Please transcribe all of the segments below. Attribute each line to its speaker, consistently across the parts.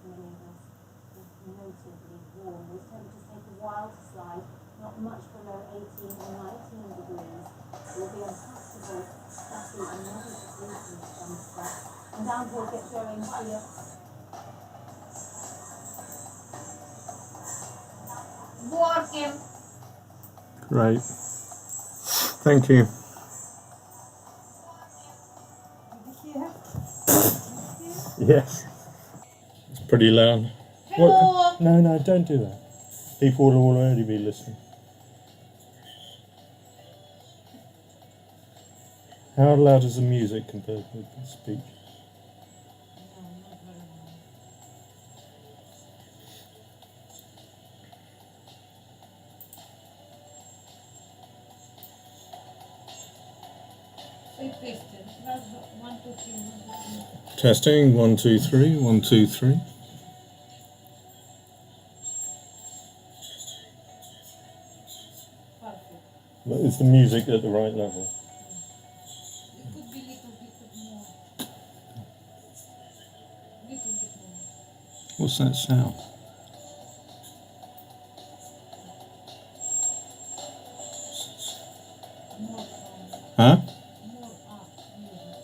Speaker 1: near us is notably warm. Those temperatures take a while to slide, not much below 18 or 19 degrees. It will be uncomfortable, stuffy and moderate to freezing in some spots. And downpour will get going here. Working.
Speaker 2: Great. Thank you. Yes. It's pretty loud.
Speaker 1: Hello.
Speaker 2: No, don't do that. People will already be listening. How loud is the music compared with the speech? Testing, 1, 2, 3, 1, 2, 3. Is the music at the right level?
Speaker 3: It could be a little bit more. Little bit more.
Speaker 2: What's that sound?
Speaker 3: More sound.
Speaker 2: Huh?
Speaker 3: More up music.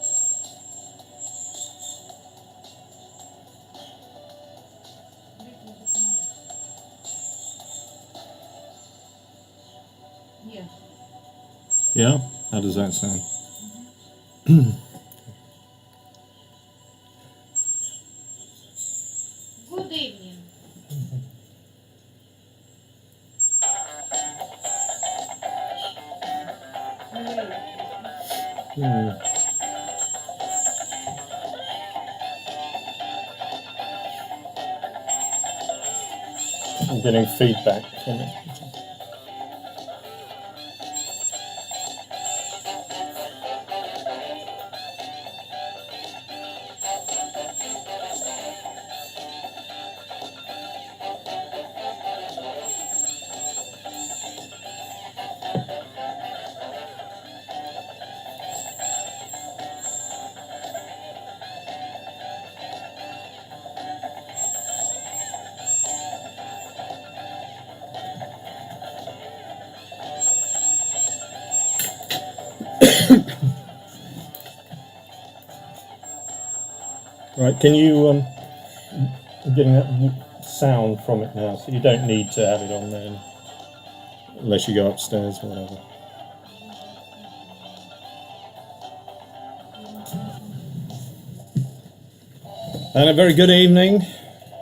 Speaker 3: Little bit more. Yeah.
Speaker 2: Yeah? How does that sound?
Speaker 3: Good evening.
Speaker 2: I'm getting feedback from it. Right, can you, I'm getting that sound from it now, so you don't need to have it on there, unless you go upstairs or whatever. And a very good evening,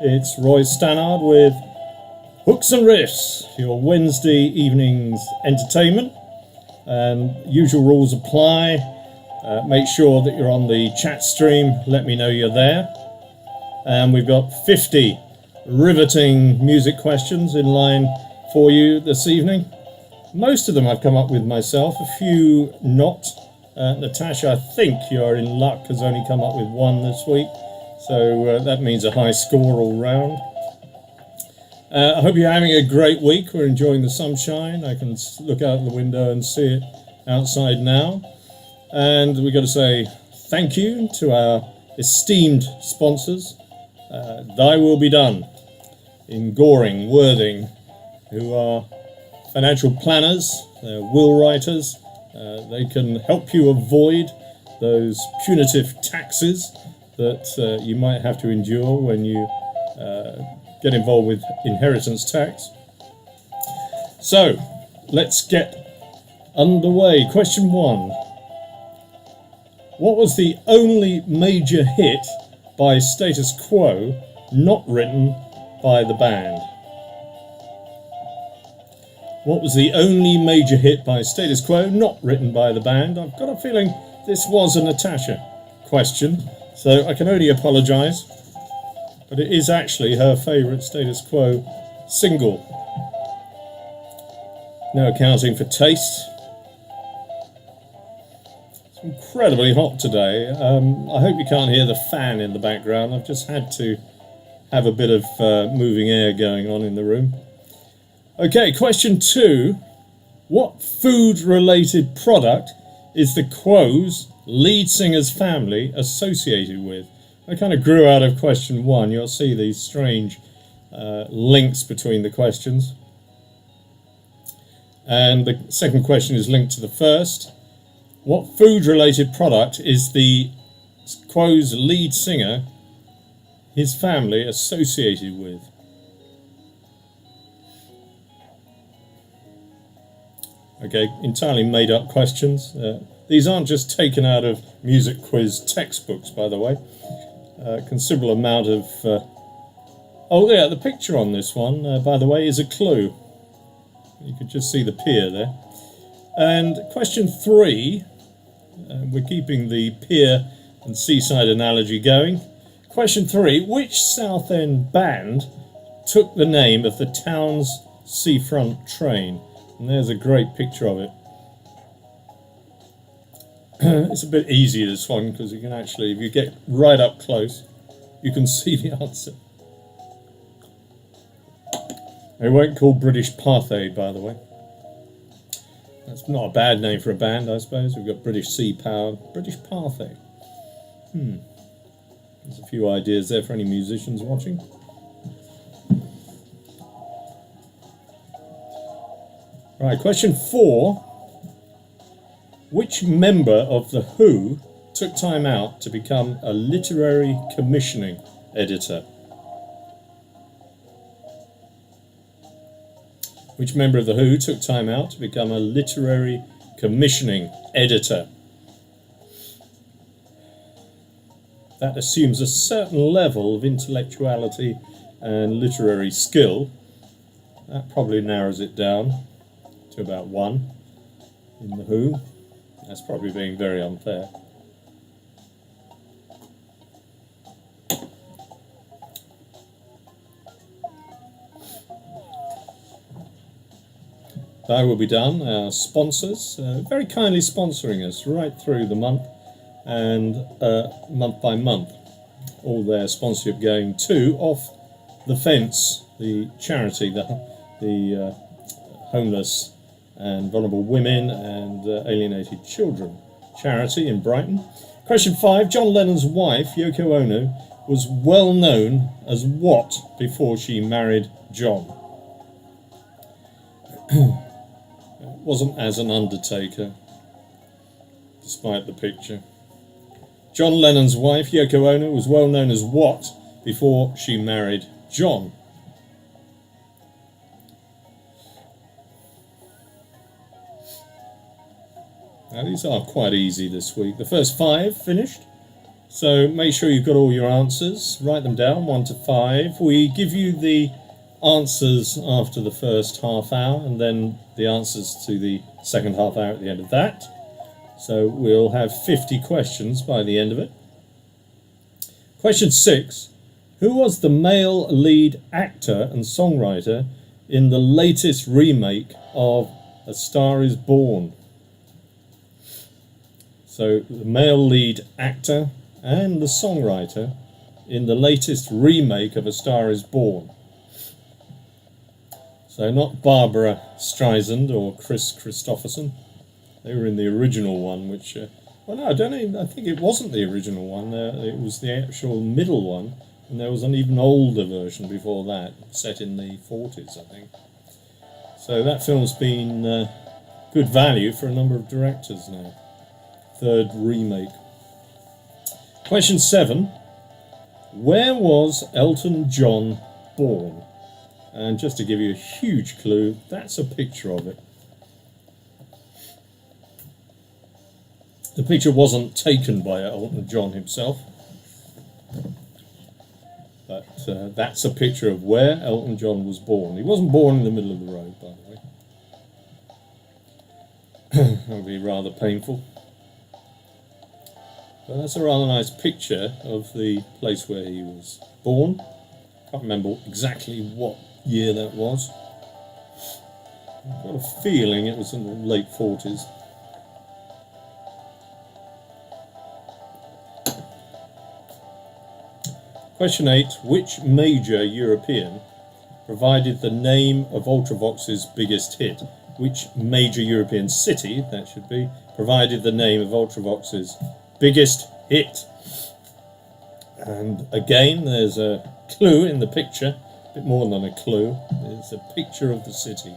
Speaker 2: it's Roy Stannard with Hooks and Riffs, your Wednesday evening's entertainment. Usual rules apply. Make sure that you're on the chat stream, let me know you're there. And we've got 50 riveting music questions in line for you this evening. Most of them I've come up with myself, a few not. Natasha, I think you're in luck, has only come up with one this week. So that means a high score all round. I hope you're having a great week. We're enjoying the sunshine. I can look out the window and see it outside now. And we've got to say thank you to our esteemed sponsors. Thy Will Be Done in Goring, Worthing, who are financial planners, will writers. They can help you avoid those punitive taxes that you might have to endure when you get involved with inheritance tax. So, let's get underway. Question 1. What was the only major hit by Status Quo not written by the band? What was the only major hit by Status Quo not written by the band? I've got a feeling this was a Natasha question, so I can only apologise, but it is actually her favourite Status Quo single. No accounting for taste. It's incredibly hot today. I hope you can't hear the fan in the background. I've just had to have a bit of moving air going on in the room. Okay, question 2. What food-related product is the Quo's lead singer's family associated with? I kind of grew out of question 1. You'll see these strange links between the questions. And the second question is linked to the first. What food-related product is the Quo's lead singer, his family, associated with? Okay, entirely made up questions. These aren't just taken out of music quiz textbooks, by the way. Considerable amount of... oh yeah, the picture on this one, by the way, is a clue. You could just see the pier there. And question 3, we're keeping the pier and seaside analogy going. Question 3, which South End band took the name of the town's seafront train? And there's a great picture of it. It's a bit easier, this one, because you can actually, if you get right up close, you can see the answer. They weren't called British Parthay, by the way. That's not a bad name for a band, I suppose. We've got British Sea Power, British Parthay. There's a few ideas there for any musicians watching. Right, question 4. Which member of The Who took time out to become a literary commissioning editor? Which member of The Who took time out to become a literary commissioning editor? That assumes a certain level of intellectuality and literary skill. That probably narrows it down to about 1 in The Who. That's probably being very unfair. That will be done. Our sponsors, very kindly sponsoring us right through the month and month by month. All their sponsorship going to Off the Fence, the charity, the homeless and vulnerable women and alienated children charity in Brighton. Question 5. John Lennon's wife, Yoko Ono, was well known as what before she married John? Wasn't as an undertaker, despite the picture. John Lennon's wife, Yoko Ono, was well known as what before she married John? Now, these are quite easy this week. The first 5 finished, so make sure you've got all your answers. Write them down, 1 to 5. We give you the answers after the first half hour, and then the answers to the second half hour at the end of that. So we'll have 50 questions by the end of it. Question 6. Who was the male lead actor and songwriter in the latest remake of A Star Is Born? So the male lead actor and the songwriter in the latest remake of A Star Is Born. So not Barbara Streisand or Chris Christopherson. They were in the original one, which... well, no, I think it wasn't the original one. It was the actual middle one, and there was an even older version before that, set in the 40s, I think. So that film's been good value for a number of directors now. 3rd remake. Question 7. Where was Elton John born? And just to give you a huge clue, that's a picture of it. The picture wasn't taken by Elton John himself, but that's a picture of where Elton John was born. He wasn't born in the middle of the road, by the way. That would be rather painful. But that's a rather nice picture of the place where he was born. Can't remember exactly what year that was. I've got a feeling it was in the late 40s. Question 8. Which major European provided the name of Ultravox's biggest hit? Which major European city, that should be, provided the name of Ultravox's biggest hit? And again, there's a clue in the picture, a bit more than a clue. It's a picture of the city.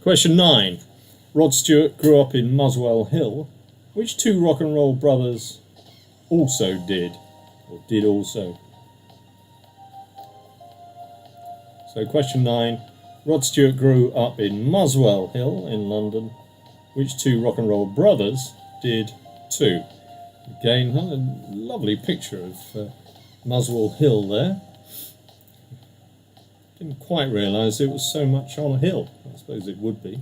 Speaker 2: Question 9. Rod Stewart grew up in Muswell Hill. Which two rock and roll brothers also did, or did also? So question 9. Rod Stewart grew up in Muswell Hill in London. Which two rock and roll brothers did too? Again, a lovely picture of Muswell Hill there. Didn't quite realise it was so much on a hill. I suppose it would be.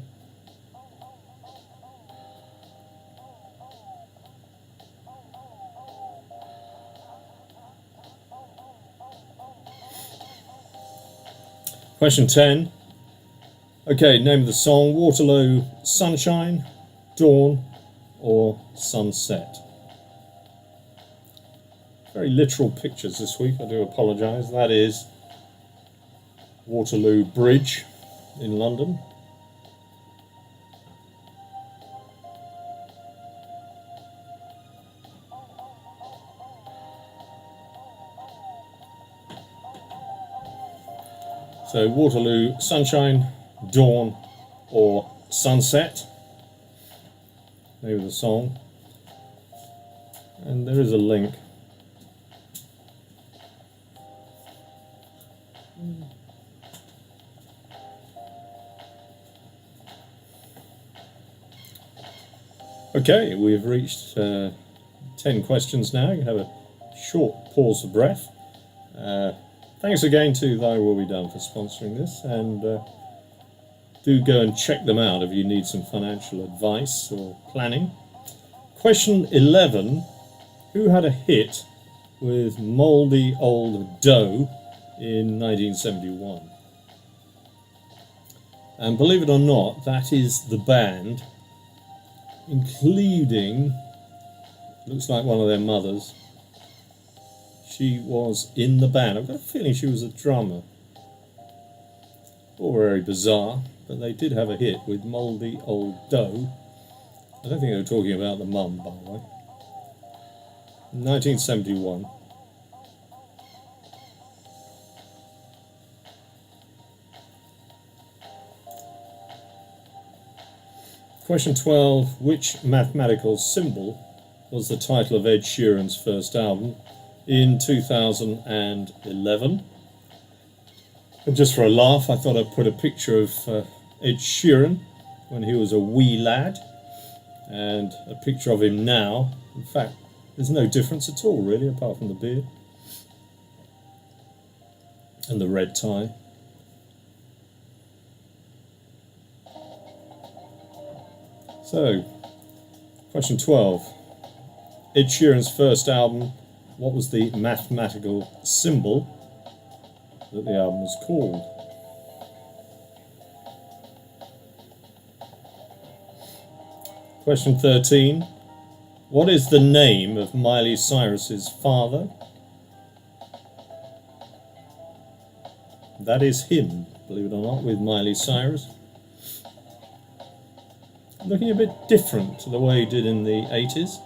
Speaker 2: Question 10. Okay, name of the song: Waterloo, Sunshine, Dawn, or Sunset? Very literal pictures this week, I do apologise. That is Waterloo Bridge in London. So Waterloo, Sunshine, Dawn, or Sunset. Name of the song. And there is a link. Okay, we've reached 10 questions now. You can have a short pause for breath. Thanks again to Thy Will Be Done for sponsoring this, and do go and check them out if you need some financial advice or planning. Question 11. Who had a hit with Mouldy Old Dough in 1971? And believe it or not, that is the band, including, looks like one of their mothers. She was in the band. I've got a feeling she was a drummer. All very bizarre, but they did have a hit with Mouldy Old Dough. I don't think they were talking about the mum, by the way. 1971. Question 12. Which mathematical symbol was the title of Ed Sheeran's first album in 2011? And just for a laugh, I thought I'd put a picture of Ed Sheeran when he was a wee lad and a picture of him now. In fact, there's no difference at all, really, apart from the beard and the red tie. So, question 12. Ed Sheeran's first album, what was the mathematical symbol that the album was called? Question 13. What is the name of Miley Cyrus's father? That is him, believe it or not, with Miley Cyrus. Looking a bit different to the way he did in the 80s,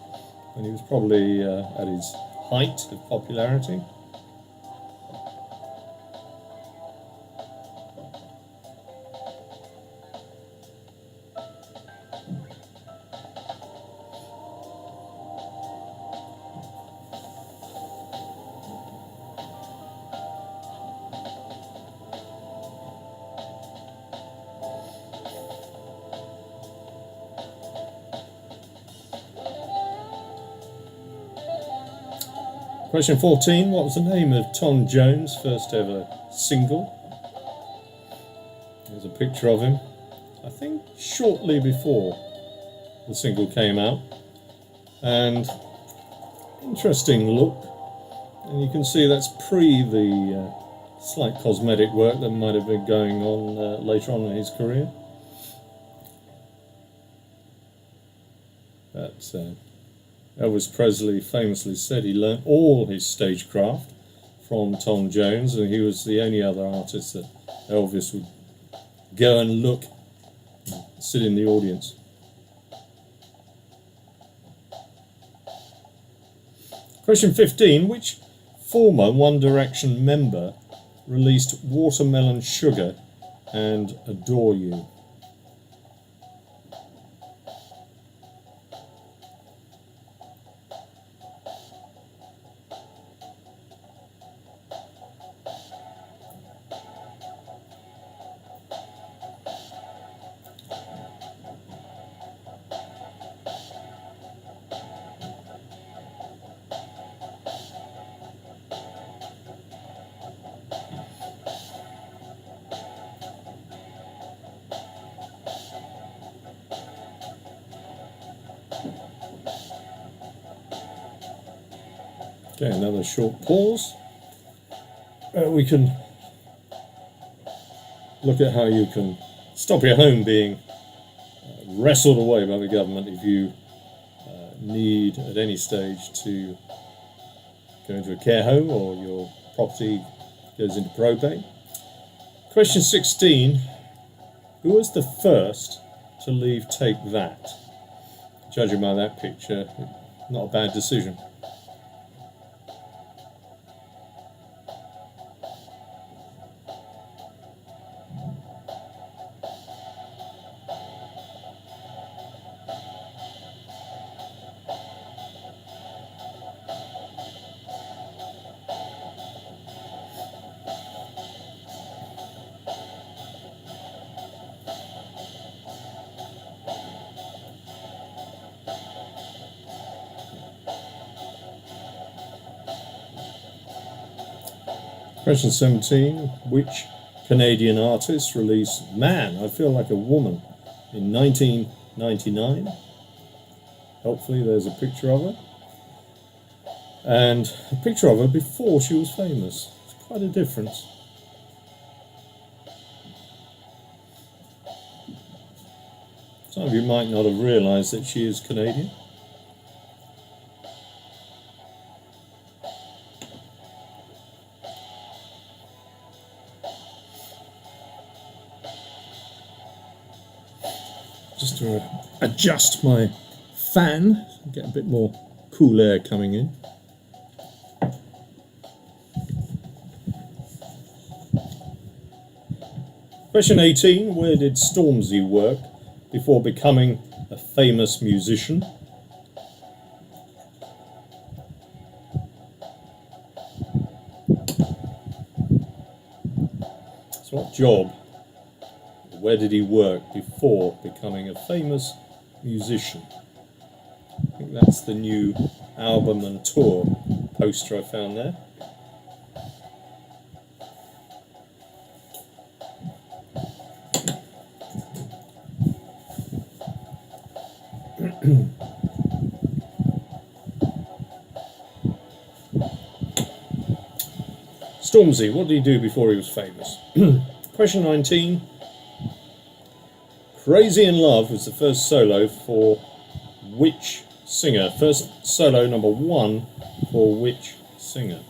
Speaker 2: when he was probably at his height of popularity. Question 14. What was the name of Tom Jones' first ever single? There's a picture of him, I think shortly before the single came out. And interesting look. And you can see that's pre the slight cosmetic work that might have been going on later on in his career. But Elvis Presley famously said he learnt all his stagecraft from Tom Jones, and he was the only other artist that Elvis would go and look, sit in the audience. Question 15. Which former One Direction member released Watermelon Sugar and Adore You? Okay, another short pause. We can look at how you can stop your home being wrestled away by the government if you need at any stage to go into a care home or your property goes into probate. Question 16. Who was the first to leave Take That? Judging by that picture, not a bad decision. Question 17. Which Canadian artist released Man, I Feel Like a Woman in 1999? Hopefully there's a picture of her. And a picture of her before she was famous. It's quite a difference. Some of you might not have realised that she is Canadian. Just to adjust my fan, get a bit more cool air coming in. Question 18. Where did Stormzy work before becoming a famous musician? So what job? Where did he work before becoming a famous musician? I think that's the new album and tour poster I found there. Stormzy, what did he do before he was famous? Question 19. Crazy in Love was the first solo for which singer? First solo number 1 for which singer?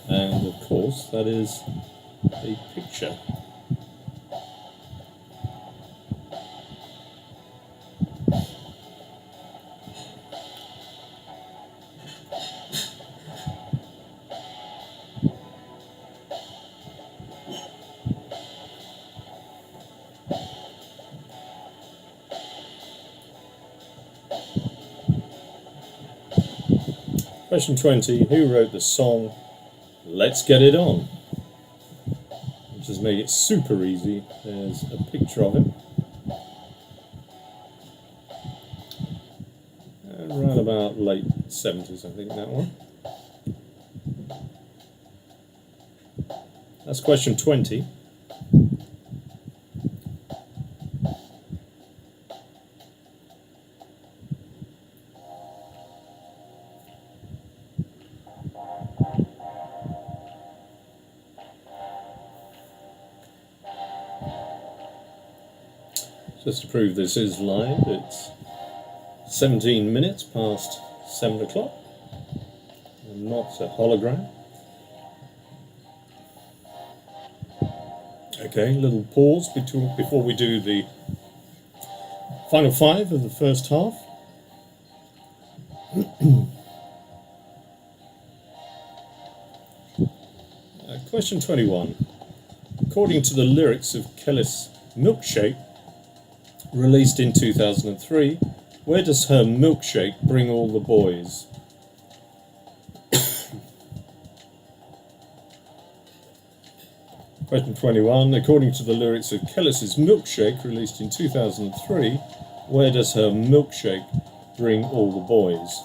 Speaker 2: And of course, that is a picture. Question 20. Who wrote the song Let's Get It On? Which has made it super easy. There's a picture of him. And around about late 70s, I think, that one. That's question 20. Just to prove this is live, it's 17 minutes past 7 o'clock, and not a hologram. Okay, little pause before we do the final five of the first half. Question 21. According to the lyrics of Kelly's Milkshake, released in 2003, where does her milkshake bring all the boys? Question 21. According to the lyrics of Kelly's Milkshake, released in 2003, where does her milkshake bring all the boys?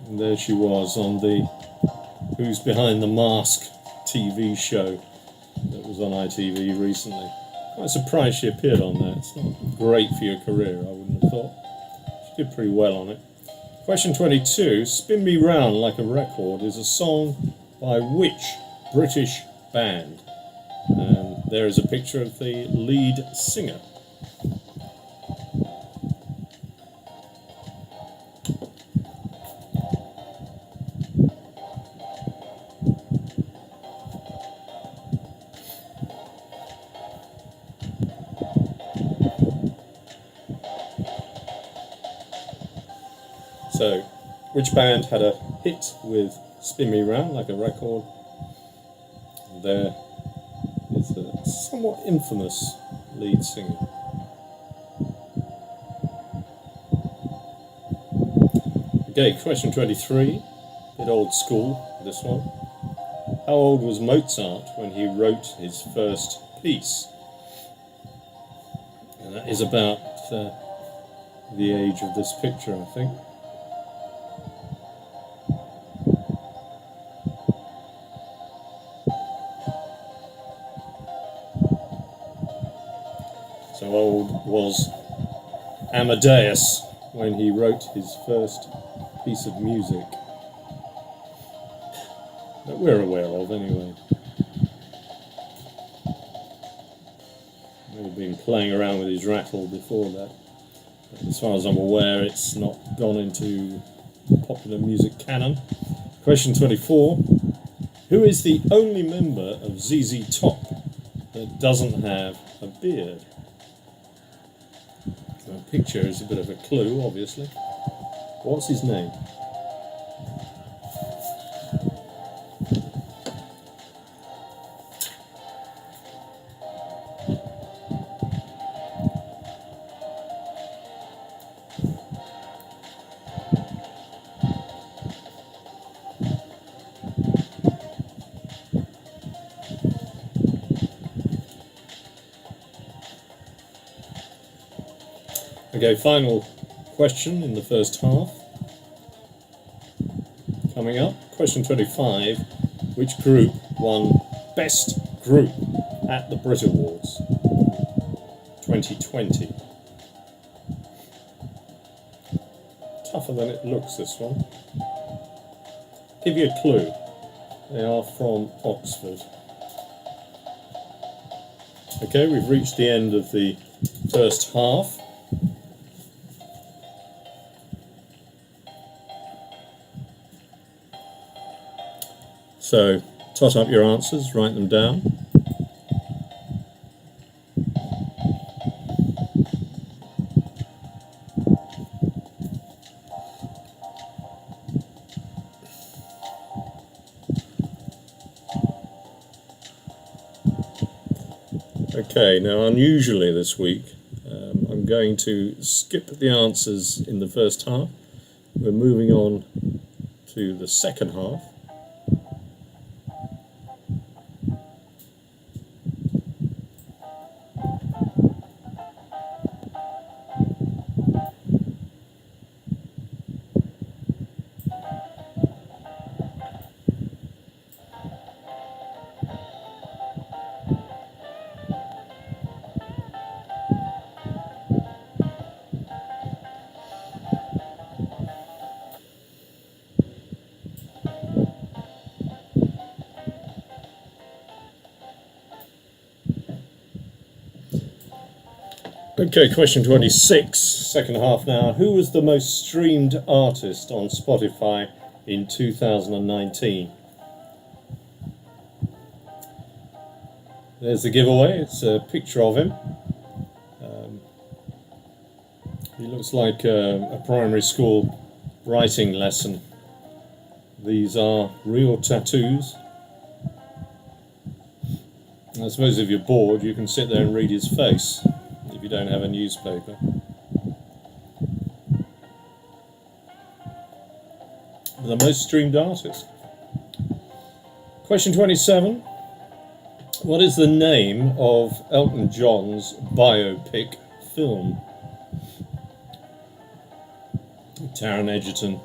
Speaker 2: And there she was on the Who's Behind the Mask TV show that was on ITV recently. Quite surprised she appeared on that. It's not great for your career, I wouldn't have thought. She did pretty well on it. Question 22. Spin Me Round Like a Record is a song by which British band? And there is a picture of the lead singer. So, which band had a hit with Spin Me Round Like a Record? And there is a somewhat infamous lead singer. Okay, question 23, bit old school, this one. How old was Mozart when he wrote his first piece? And that is about the age of this picture, I think. So old was Amadeus when he wrote his first piece of music that we're aware of anyway. May have been playing around with his rattle before that. But as far as I'm aware, it's not gone into popular music canon. Question 24. Who is the only member of ZZ Top that doesn't have a beard? The picture is a bit of a clue, obviously. What's his name? Okay, final question in the first half. Coming up, question 25. Which group won Best Group at the Brit Awards 2020? Tougher than it looks, this one. Give you a clue. They are from Oxford. Okay, we've reached the end of the first half. So, tot up your answers, write them down. Okay, now unusually this week, I'm going to skip the answers in the first half. We're moving on to the second half. Okay, question 26, second half now. Who was the most streamed artist on Spotify in 2019? There's the giveaway. It's a picture of him. He looks like a primary school writing lesson. These are real tattoos. I suppose if you're bored, you can sit there and read his face if you don't have a newspaper. The most streamed artist. Question 27. What is the name of Elton John's biopic film? Taron Egerton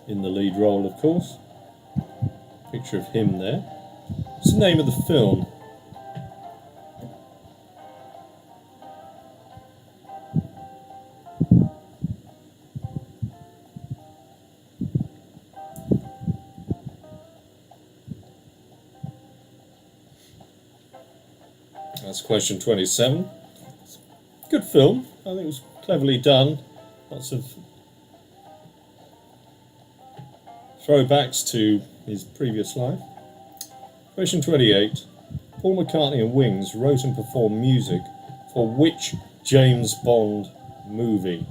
Speaker 2: in the lead role, of course. Picture of him there. What's the name of the film? That's question 27. Good film. I think it was cleverly done. Lots of throwbacks to his previous life. Question 28. Paul McCartney and Wings wrote and performed music for which James Bond movie?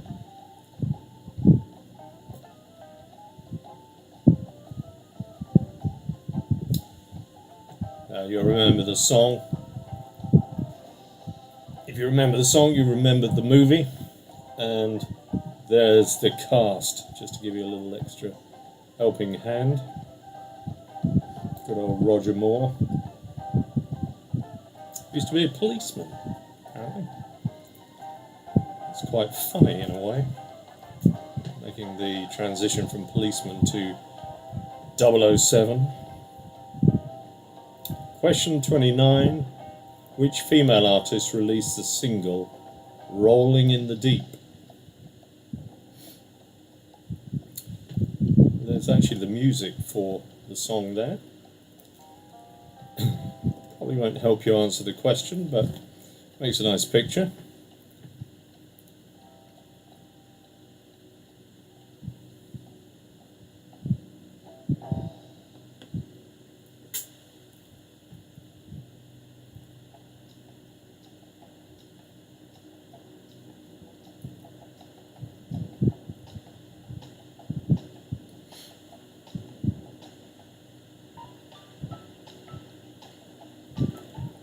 Speaker 2: Now you'll remember the song. If you remember the song, you remembered the movie. And there's the cast, just to give you a little extra helping hand. Good old Roger Moore. Used to be a policeman, apparently. It's quite funny in a way, making the transition from policeman to 007. Question 29. Which female artist released the single Rolling in the Deep? There's actually the music for the song there. Probably won't help you answer the question, but makes a nice picture.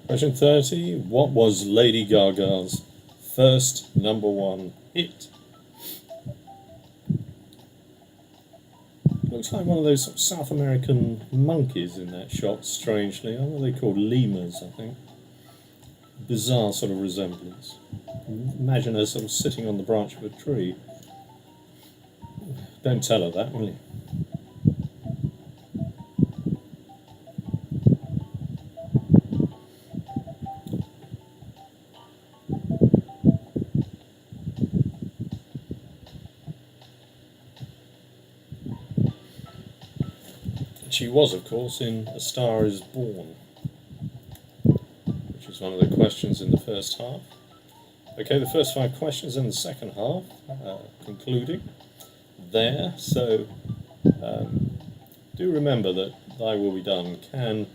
Speaker 2: Question 30. What was Lady Gaga's first #1 hit? Looks like one of those sort of South American monkeys in that shot, strangely. What are they called? Lemurs, I think. Bizarre sort of resemblance. Imagine her sort of sitting on the branch of a tree. Don't tell her that, will you? She was, of course, in A Star Is Born, which was one of the questions in the first half. Okay, the first 5 questions in the second half, concluding there. So, do remember that Thy Will Be Done can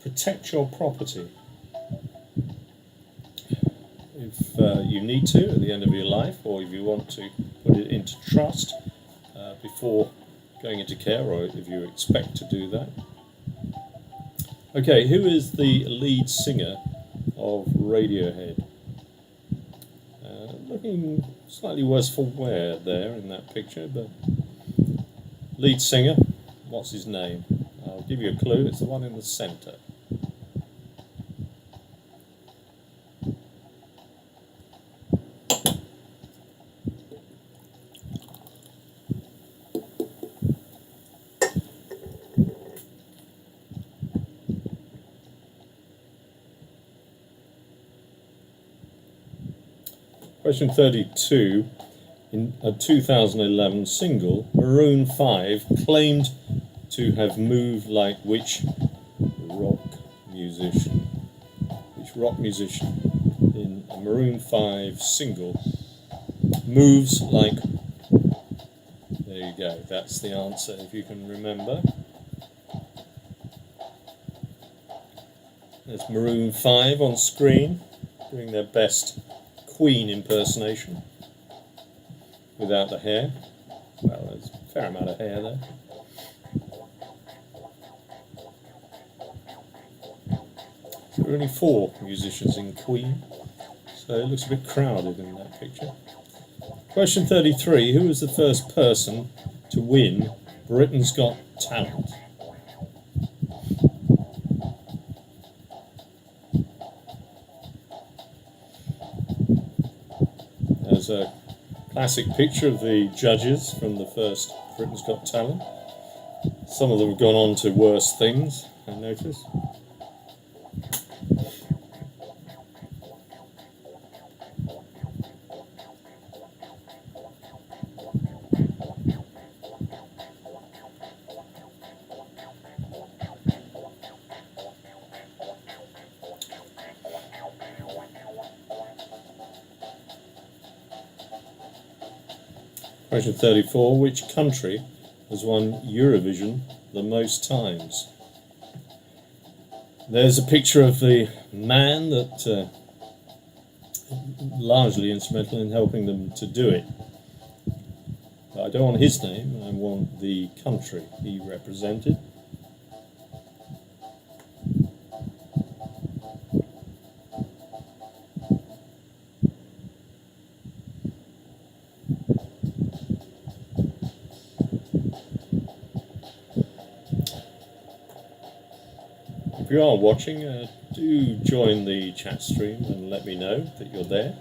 Speaker 2: protect your property if you need to at the end of your life, or if you want to put it into trust before going into care, or if you expect to do that. Okay, who is the lead singer of Radiohead? Looking slightly worse for wear there in that picture, but lead singer, what's his name? I'll give you a clue, it's the one in the centre. Question 32. In a 2011 single, Maroon 5 claimed to have moved like which rock musician? Which rock musician? in a Maroon 5 single moves like... There you go, that's the answer if you can remember. There's Maroon 5 on screen doing their best Queen impersonation without the hair. Well, there's a fair amount of hair there. So there are only 4 musicians in Queen, so it looks a bit crowded in that picture. Question 33. Who was the first person to win Britain's Got Talent? There's a classic picture of the judges from the first Britain's Got Talent. Some of them have gone on to worse things, I notice. Question 34. Which country has won Eurovision the most times? There's a picture of the man that largely instrumental in helping them to do it. But I don't want his name, I want the country he represented. If you are watching, do join the chat stream and let me know that you're there,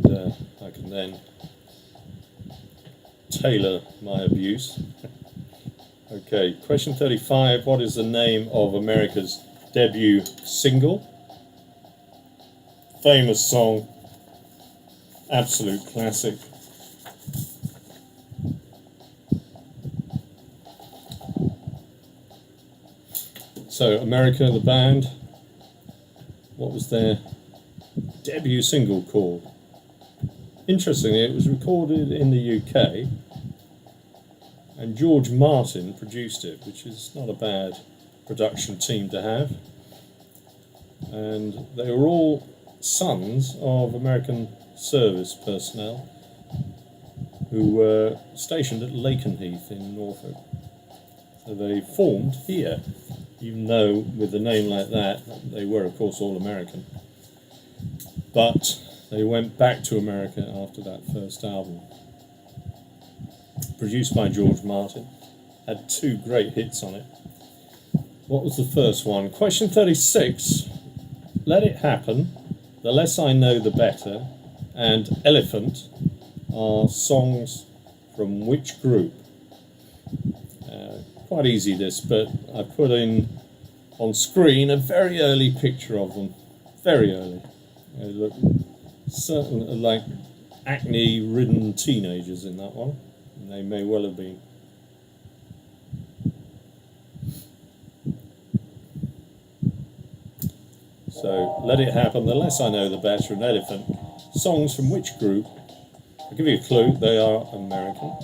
Speaker 2: and I can then tailor my abuse. Okay, question 35. What is the name of America's debut single? Famous song, absolute classic. So, America, the band, what was their debut single called? Interestingly, it was recorded in the UK, and George Martin produced it, which is not a bad production team to have. And they were all sons of American service personnel who were stationed at Lakenheath in Norfolk. So they formed here, even though with a name like that, they were of course all American. But they went back to America after that first album. Produced by George Martin, had 2 great hits on it. What was the first one? Question 36, Let It Happen, The Less I Know The Better, and Elephant are songs from which group? Quite easy this, but I put in on screen a very early picture of them. Very early. They look certainly like acne-ridden teenagers in that one, and they may well have been. So, Let It Happen, The Less I Know The Better, and Elephant. Songs from which group? I'll give you a clue, they are American.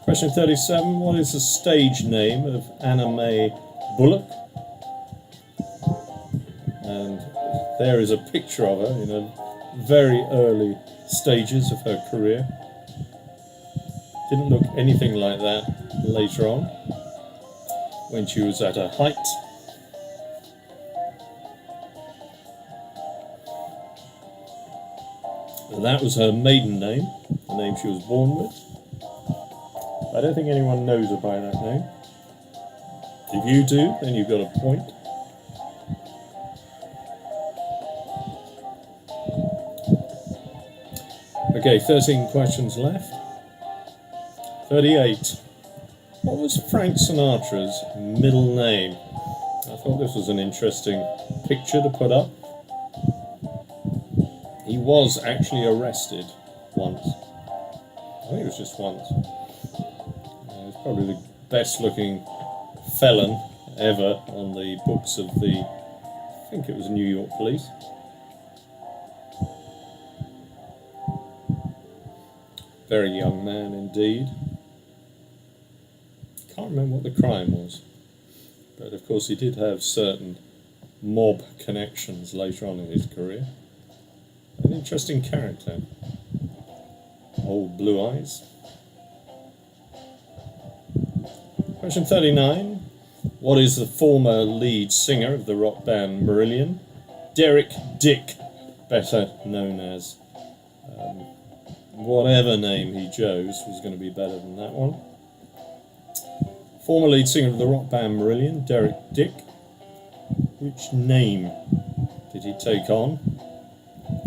Speaker 2: Question 37, what is the stage name of Anna Mae Bullock? And there is a picture of her in the very early stages of her career. Didn't look anything like that later on, when she was at her height. And that was her maiden name, the name she was born with. I don't think anyone knows her by that name. If you do, then you've got a point. Okay, 13 questions left. 38. What was Frank Sinatra's middle name? I thought this was an interesting picture to put up. He was actually arrested once. I think it was just once. He's probably the best looking felon ever on the books of the, I think it was New York Police. Very young man indeed. Can't remember what the crime was, but of course he did have certain mob connections later on in his career. An interesting character. Old blue eyes. Question 39. What is the former lead singer of the rock band Marillion? Derek Dick, better known as. Whatever name he chose was going to be better than that one. Former lead singer of the rock band Marillion, Derek Dick. Which name did he take on?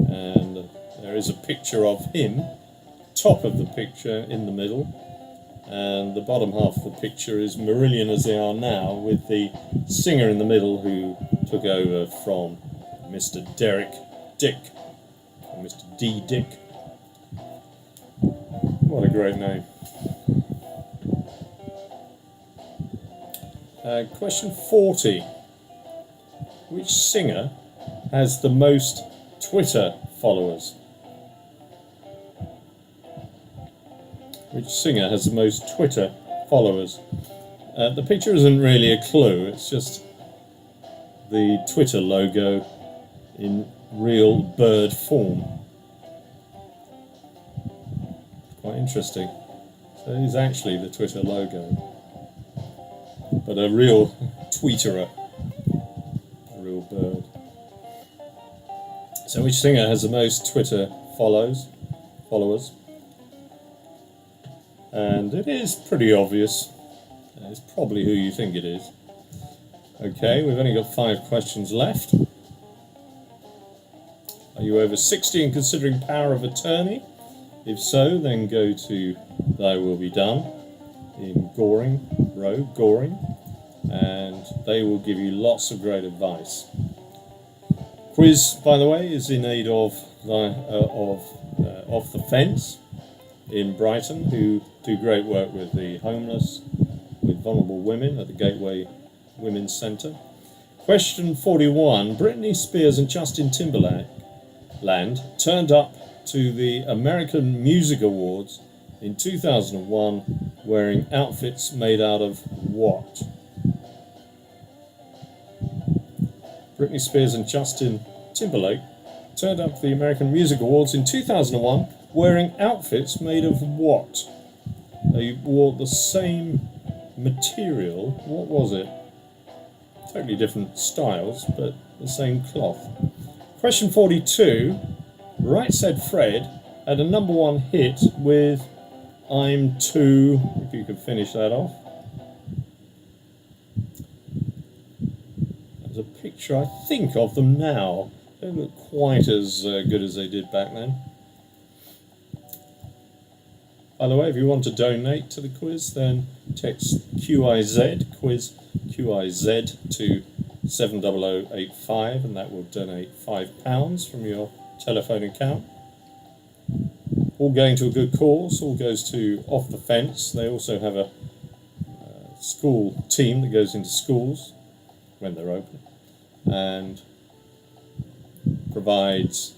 Speaker 2: And there is a picture of him, top of the picture in the middle, and the bottom half of the picture is Marillion as they are now, with the singer in the middle who took over from Mr. Derek Dick, or Mr. D. Dick. What a great name. Question 40. Which singer has the most Twitter followers? Which singer has the most Twitter followers? The picture isn't really a clue, it's just the Twitter logo in real bird form. Quite interesting. So it is actually the Twitter logo, but a real tweeterer, a real bird. So which singer has the most Twitter followers? And it is pretty obvious. It's probably who you think it is. Okay, we've only got 5 questions left. Are you over 60 and considering power of attorney? If so, then go to Thy Will Be Done in Goring Road, Goring, and they will give you lots of great advice. Quiz, by the way, is in aid of Off the Fence in Brighton, who do great work with the homeless, with vulnerable women at the Gateway Women's Centre. Question 41. Britney Spears and Justin Timberlake turned up to the American Music Awards in 2001 wearing outfits made out of what? Britney Spears and Justin Timberlake turned up to the American Music Awards in 2001 wearing outfits made of what? They wore the same material. What was it? Totally different styles, but the same cloth. Question 42. Right Said Fred had a #1 hit with I'm Too, if you could finish that off. There's a picture, I think, of them now. They don't look quite as good as they did back then. By the way, if you want to donate to the quiz, then text QIZ, quiz QIZ, to 70085, and that will donate £5 from your telephone account. All going to a good cause, all goes to Off the Fence. They also have a school team that goes into schools when they're open and provides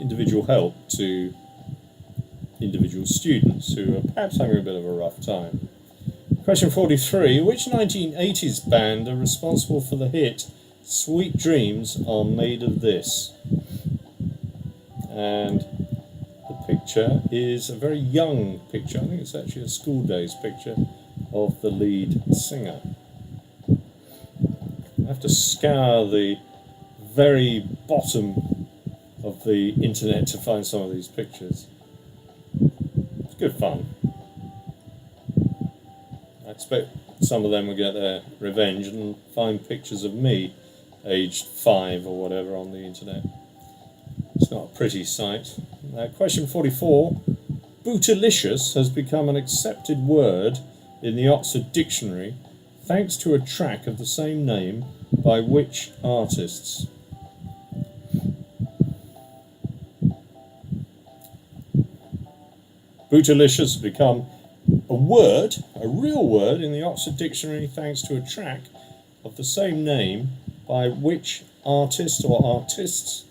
Speaker 2: individual help to individual students who are perhaps having a bit of a rough time. Question 43. Which 1980s band are responsible for the hit Sweet Dreams Are Made of This? And the picture is a very young picture. I think it's actually a school days picture of the lead singer. I have to scour the very bottom of the internet to find some of these pictures. It's good fun. I expect some of them will get their revenge and find pictures of me aged 5 or whatever on the internet. It's not a pretty sight. Question 44. Bootylicious has become an accepted word in the Oxford Dictionary thanks to a track of the same name by which artists? Bootylicious has become a word, a real word, in the Oxford Dictionary thanks to a track of the same name by which artist or artists?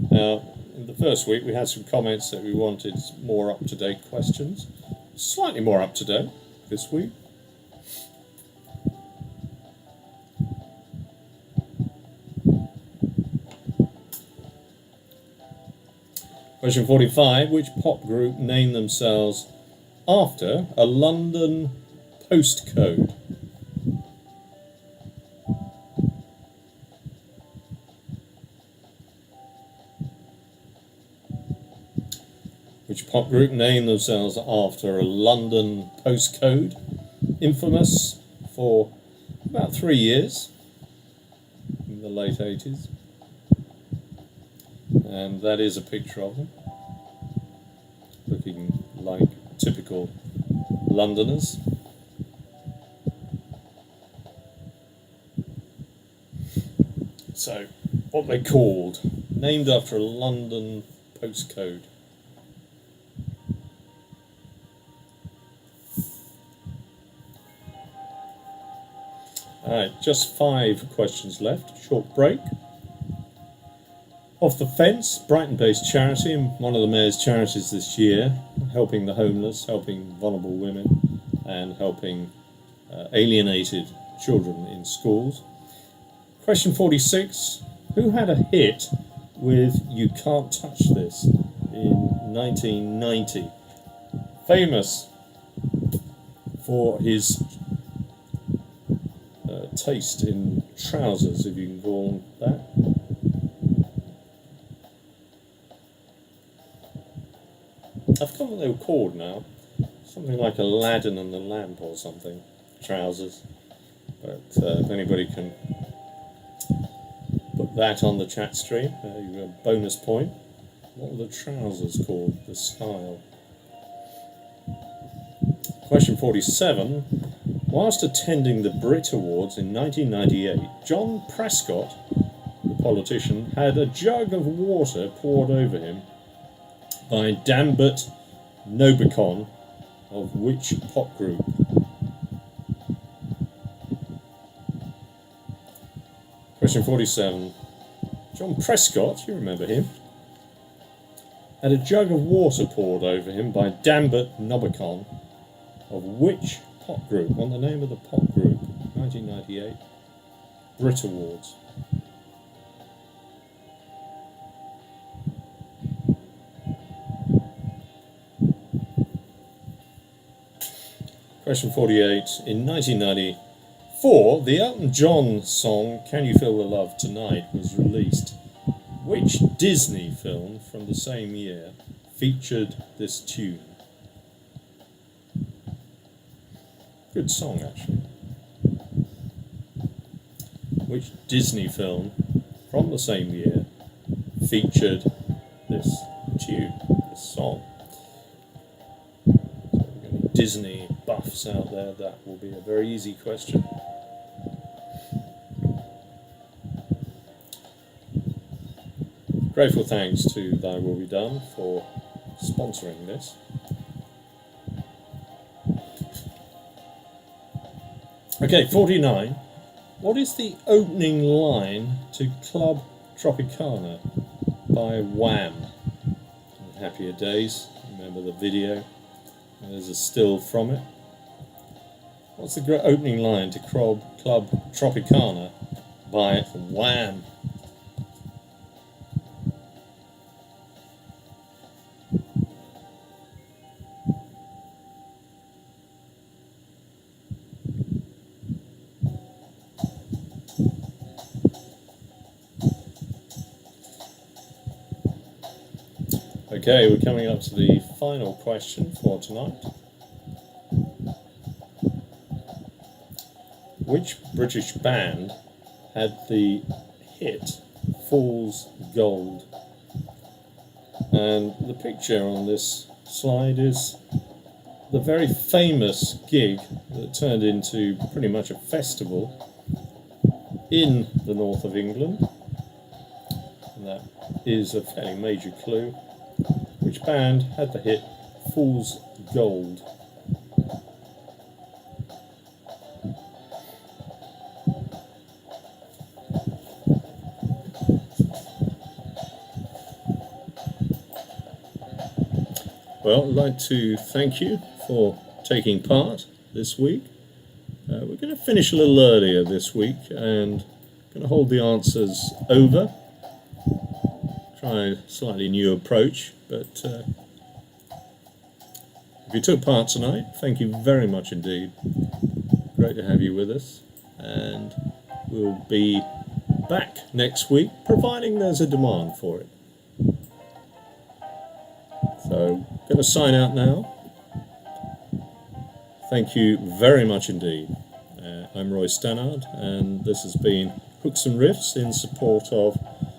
Speaker 2: Now, in the first week we had some comments that we wanted more up-to-date questions. Slightly more up-to-date this week. Question 45. Which pop group named themselves after a London postcode? Which pop group named themselves after a London postcode? Infamous for about 3 years in the late 80s. And that is a picture of them, looking like typical Londoners. So, what they called, named after a London postcode. Alright, just 5 questions left, short break. Off the Fence, Brighton-based charity, and one of the Mayor's charities this year, helping the homeless, helping vulnerable women, and helping alienated children in schools. Question 46, who had a hit with You Can't Touch This in 1990? Famous for his taste in trousers, if you can call them that. I've forgotten what they were called now. Something like Aladdin and the Lamp or something. Trousers. But if anybody can put that on the chat stream, you got a bonus point. What were the trousers called? The style. Question 47. Whilst attending the Brit Awards in 1998, John Prescott, the politician, had a jug of water poured over him by Dambert Nobicon of which pop group? Question 47. John Prescott, you remember him, had a jug of water poured over him by Dambert Nobicon of which pop group? Want the name of the pop group? 1998 Brit Awards. Question 48. In 1994, the Elton John song Can You Feel the Love Tonight was released. Which Disney film from the same year featured this tune? Good song, actually. Which Disney film from the same year featured this tune, this song? So if we've got any Disney buffs out there, that will be a very easy question. Grateful thanks to Thy Will Be Done for sponsoring this. Okay, 49. What is the opening line to Club Tropicana by Wham? In Happier Days, remember the video? There's a still from it. What's the opening line to Club Tropicana by Wham? Okay, we're coming up to the final question for tonight. Which British band had the hit Fool's Gold? And the picture on this slide is the very famous gig that turned into pretty much a festival in the north of England. And that is a fairly major clue. Which band had the hit Fool's Gold? Well, I'd like to thank you for taking part this week. We're going to finish a little earlier this week and going to hold the answers over. Try a slightly new approach, but if you took part tonight, thank you very much indeed. Great to have you with us, and we'll be back next week, providing there's a demand for it. So, going to sign out now. Thank you very much indeed. I'm Roy Stannard, and this has been Hooks and Riffs in support of